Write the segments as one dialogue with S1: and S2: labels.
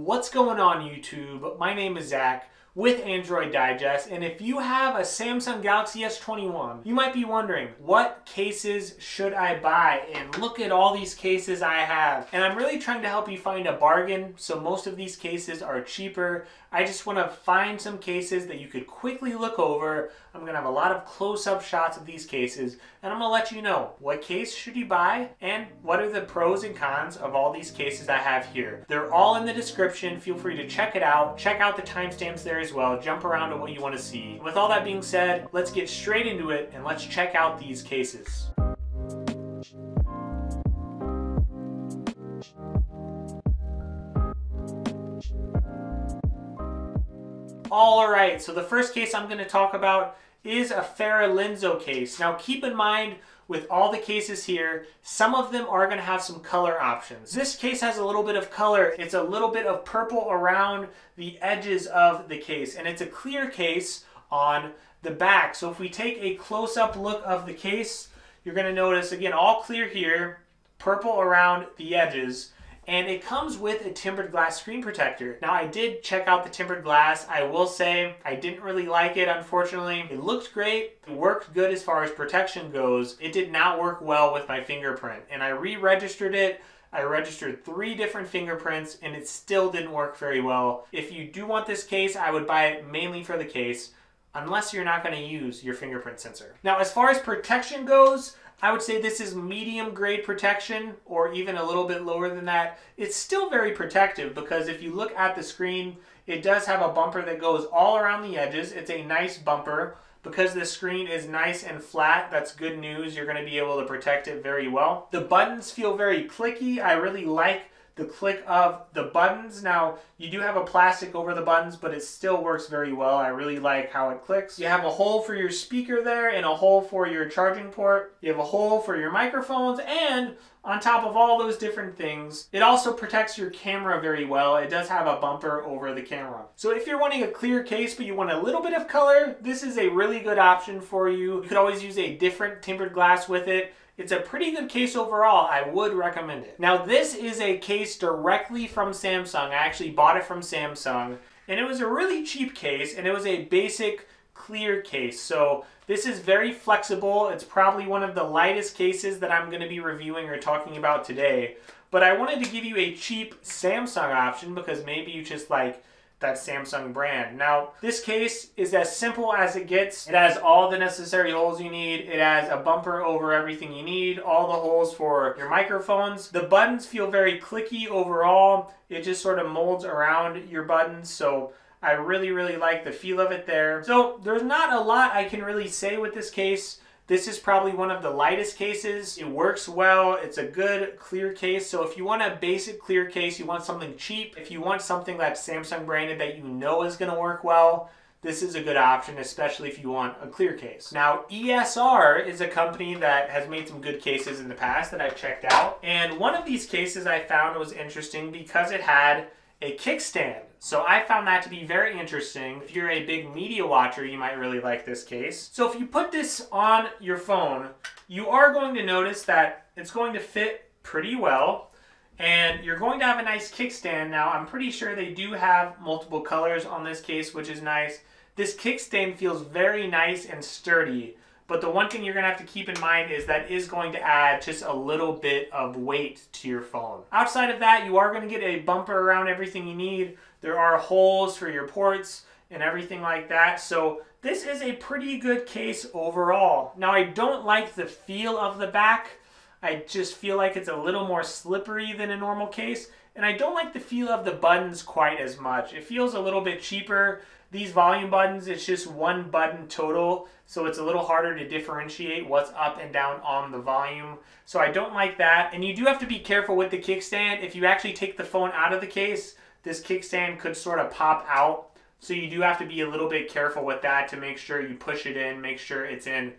S1: What's going on YouTube? My name is Zach with Android Digest, and if you have a Samsung Galaxy S21, you might be wondering, what cases should I buy? And look at all these cases I have. And I'm really trying to help you find a bargain, so most of these cases are cheaper. I just want to find some cases that you could quickly look over. I'm going to have a lot of close-up shots of these cases, and I'm going to let you know what case should you buy and what are the pros and cons of all these cases I have here. They're all in the description. Feel free to check it out. Check out the timestamps there as well. Jump around to what you want to see. With all that being said, let's get straight into it and let's check out these cases. Alright, so the first case I'm going to talk about is a Ferilinso case. Now keep in mind, with all the cases here, some of them are going to have some color options. This case has a little bit of color. It's a little bit of purple around the edges of the case, and it's a clear case on the back. So if we take a close-up look of the case, you're going to notice, again, all clear here, purple around the edges. And it comes with a tempered glass screen protector. Now I did check out the tempered glass. I will say I didn't really like it, unfortunately. It looked great. It worked good as far as protection goes. It did not work well with my fingerprint. And I re-registered it. I registered 3 different fingerprints and it still didn't work very well. If you do want this case, I would buy it mainly for the case, unless you're not going to use your fingerprint sensor. Now as far as protection goes, I would say this is medium grade protection, or even a little bit lower than that. It's still very protective because if you look at the screen, it does have a bumper that goes all around the edges. It's a nice bumper. Because the screen is nice and flat, that's good news. You're going to be able to protect it very well. The buttons feel very clicky. I really like the click of the buttons. Now, you do have a plastic over the buttons, but it still works very well. I really like how it clicks. You have a hole for your speaker there and a hole for your charging port. You have a hole for your microphones, and on top of all those different things, it also protects your camera very well. It does have a bumper over the camera. So if you're wanting a clear case but you want a little bit of color, this is a really good option for you. You could always use a different tempered glass with it. It's a pretty good case overall. I would recommend it. Now this is a case directly from Samsung. I actually bought it from Samsung, and it was a really cheap case, and it was a basic clear case. So this is very flexible. It's probably one of the lightest cases that I'm going to be reviewing or talking about today. But I wanted to give you a cheap Samsung option because maybe you just like that Samsung brand. Now, this case is as simple as it gets. It has all the necessary holes you need. It has a bumper over everything you need, all the holes for your microphones. The buttons feel very clicky overall. It just sort of molds around your buttons, so I really like the feel of it there. So there's not a lot I can really say with this case. This is probably one of the lightest cases. It works well. It's a good clear case. So if you want a basic clear case, you want something cheap, if you want something that's Samsung branded that you know is going to work well, this is a good option, especially if you want a clear case. Now, ESR is a company that has made some good cases in the past that I've checked out. And one of these cases I found was interesting because it had a kickstand. So I found that to be very interesting. If you're a big media watcher, you might really like this case. So if you put this on your phone, you are going to notice that it's going to fit pretty well, and you're going to have a nice kickstand. Now, I'm pretty sure they do have multiple colors on this case, which is nice. This kickstand feels very nice and sturdy. But the one thing you're going to have to keep in mind is that is going to add just a little bit of weight to your phone. Outside of that, you are going to get a bumper around everything you need. There are holes for your ports and everything like that. So this is a pretty good case overall. Now, I don't like the feel of the back. I just feel like it's a little more slippery than a normal case. And I don't like the feel of the buttons quite as much. It feels a little bit cheaper. These volume buttons, it's just one button total, so it's a little harder to differentiate what's up and down on the volume. So I don't like that. And you do have to be careful with the kickstand. If you actually take the phone out of the case, this kickstand could sort of pop out. So you do have to be a little bit careful with that to make sure you push it in, make sure it's in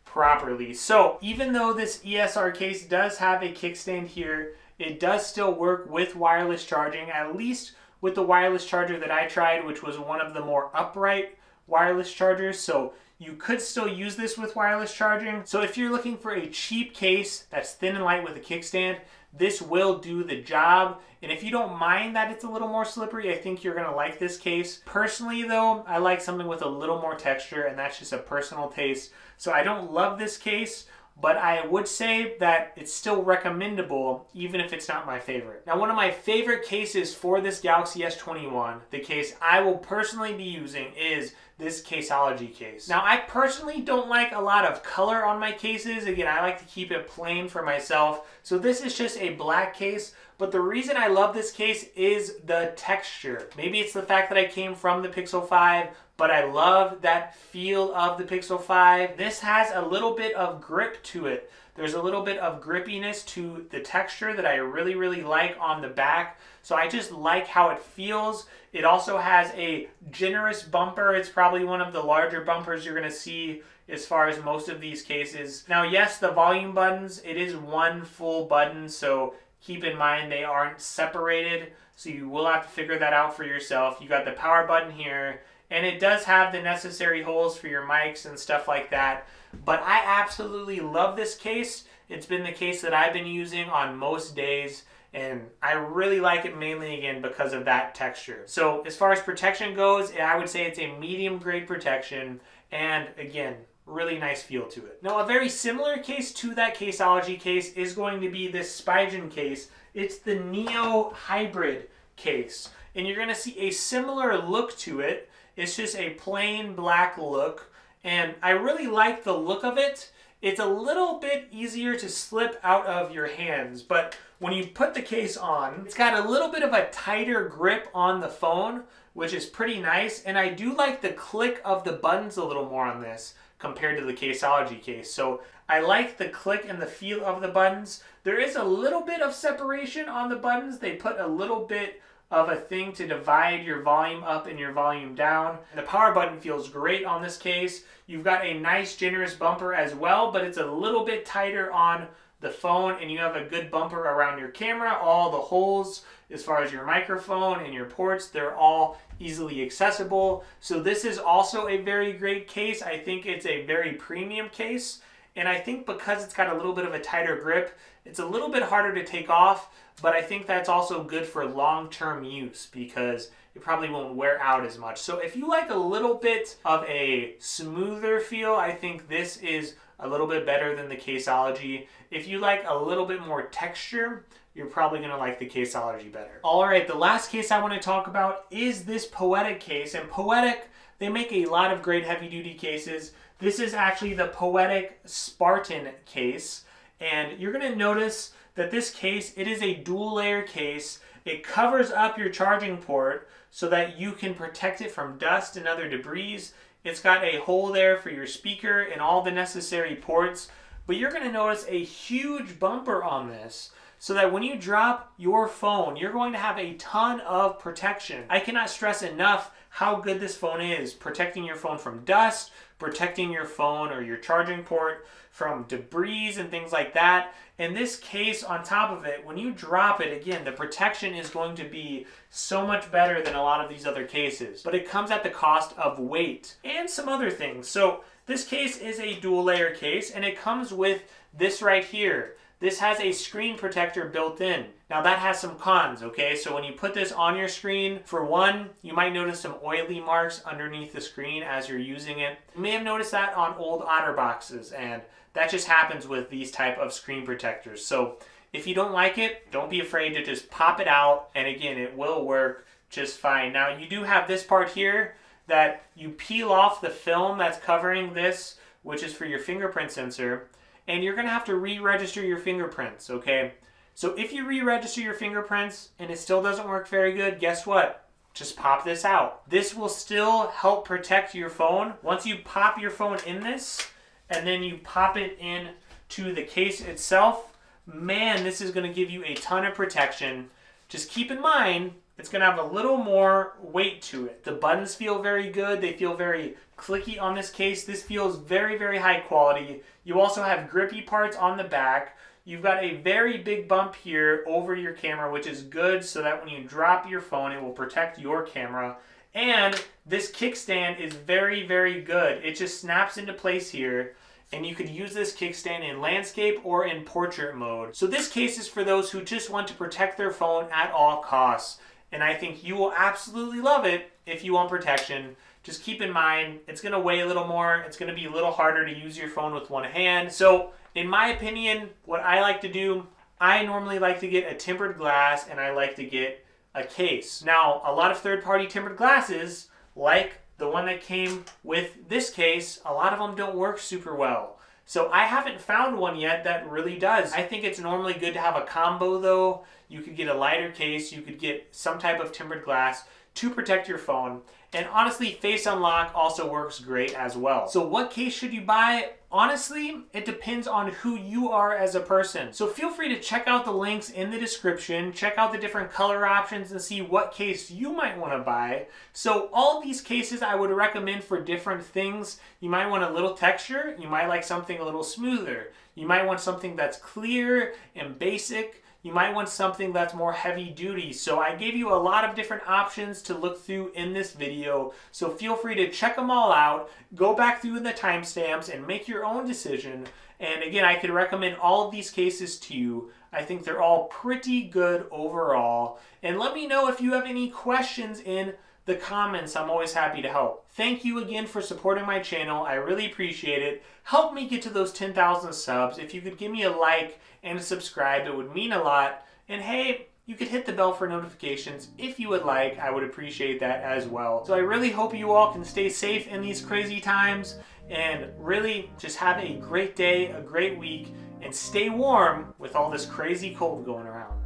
S1: properly. So even though this ESR case does have a kickstand here, it does still work with wireless charging, at least with the wireless charger that I tried, which was one of the more upright wireless chargers. So you could still use this with wireless charging. So if you're looking for a cheap case that's thin and light with a kickstand, this will do the job. And if you don't mind that it's a little more slippery, I think you're gonna like this case. Personally though, I like something with a little more texture, and that's just a personal taste. So I don't love this case, but I would say that it's still recommendable, even if it's not my favorite. Now, one of my favorite cases for this Galaxy S21, the case I will personally be using, is this Caseology case. Now, I personally don't like a lot of color on my cases. Again, I like to keep it plain for myself. So this is just a black case, but the reason I love this case is the texture. Maybe it's the fact that I came from the Pixel 5, but I love that feel of the Pixel 5. This has a little bit of grip to it. There's a little bit of grippiness to the texture that I really, really like on the back. So I just like how it feels. It also has a generous bumper. It's probably one of the larger bumpers you're gonna see as far as most of these cases. Now, yes, the volume buttons, it is one full button, so keep in mind they aren't separated, so you will have to figure that out for yourself. You got the power button here, and it does have the necessary holes for your mics and stuff like that. But I absolutely love this case. It's been the case that I've been using on most days, and I really like it mainly, again, because of that texture. So as far as protection goes, I would say it's a medium grade protection, and again, really nice feel to it. Now, a very similar case to that Caseology case is going to be this Spigen case. It's the Neo Hybrid case, and you're gonna see a similar look to it. It's just a plain black look, and I really like the look of it. It's a little bit easier to slip out of your hands, but when you put the case on, it's got a little bit of a tighter grip on the phone, which is pretty nice, and I do like the click of the buttons a little more on this compared to the Caseology case. So I like the click and the feel of the buttons. There is a little bit of separation on the buttons. They put a little bit of a thing to divide your volume up and your volume down. The power button feels great on this case. You've got a nice generous bumper as well, but it's a little bit tighter on the phone, and you have a good bumper around your camera. All the holes as far as your microphone and your ports, they're all easily accessible. So this is also a very great case. I think it's a very premium case, and I think because it's got a little bit of a tighter grip, it's a little bit harder to take off, but I think that's also good for long-term use because it probably won't wear out as much. So if you like a little bit of a smoother feel, I think this is a little bit better than the Caseology. If you like a little bit more texture, you're probably gonna like the Caseology better. All right, the last case I wanna talk about is this Poetic case. And Poetic, they make a lot of great heavy-duty cases. This is actually the Poetic Spartan Case. And you're gonna notice that this case, it is a dual layer case. It covers up your charging port so that you can protect it from dust and other debris. It's got a hole there for your speaker and all the necessary ports, but you're gonna notice a huge bumper on this so that when you drop your phone, you're going to have a ton of protection. I cannot stress enough how good this phone is, protecting your phone from dust, protecting your phone or your charging port from debris and things like that. And this case on top of it, when you drop it, again, the protection is going to be so much better than a lot of these other cases. But it comes at the cost of weight and some other things. So this case is a dual layer case, and it comes with this right here. This has a screen protector built in. Now that has some cons, okay? So when you put this on your screen, for one, you might notice some oily marks underneath the screen as you're using it. You may have noticed that on old OtterBoxes, and that just happens with these type of screen protectors. So if you don't like it, don't be afraid to just pop it out, and again, it will work just fine. Now you do have this part here that you peel off the film that's covering this, which is for your fingerprint sensor, and you're gonna have to re-register your fingerprints, okay? So if you re-register your fingerprints and it still doesn't work very good, guess what? Just pop this out. This will still help protect your phone. Once you pop your phone in this, and then you pop it in to the case itself, man, this is gonna give you a ton of protection. Just keep in mind, it's gonna have a little more weight to it. The buttons feel very good. They feel very clicky on this case. This feels very, very high quality. You also have grippy parts on the back. You've got a very big bump here over your camera, which is good so that when you drop your phone, it will protect your camera. And this kickstand is very, very good. It just snaps into place here. and you could use this kickstand in landscape or in portrait mode. So this case is for those who just want to protect their phone at all costs. And I think you will absolutely love it if you want protection. Just keep in mind, it's gonna weigh a little more. It's gonna be a little harder to use your phone with one hand. So in my opinion, what I like to do, I normally like to get a tempered glass and I like to get a case. Now, a lot of third-party tempered glasses, like the one that came with this case, a lot of them don't work super well. So I haven't found one yet that really does. I think it's normally good to have a combo though. You could get a lighter case, you could get some type of tempered glass to protect your phone. And honestly, Face Unlock also works great as well. So what case should you buy? Honestly, it depends on who you are as a person. So feel free to check out the links in the description, check out the different color options and see what case you might want to buy. So all these cases I would recommend for different things. You might want a little texture, you might like something a little smoother. You might want something that's clear and basic. You might want something that's more heavy duty. So I gave you a lot of different options to look through in this video. So feel free to check them all out, go back through the timestamps and make your own decision. And again, I could recommend all of these cases to you. I think they're all pretty good overall. And let me know if you have any questions in the comments. I'm always happy to help. Thank you again for supporting my channel. I really appreciate it. Help me get to those 10,000 subs. If you could give me a like and subscribe, it would mean a lot. And hey, you could hit the bell for notifications if you would like. I would appreciate that as well. So I really hope you all can stay safe in these crazy times and really just have a great day, a great week, and stay warm with all this crazy cold going around.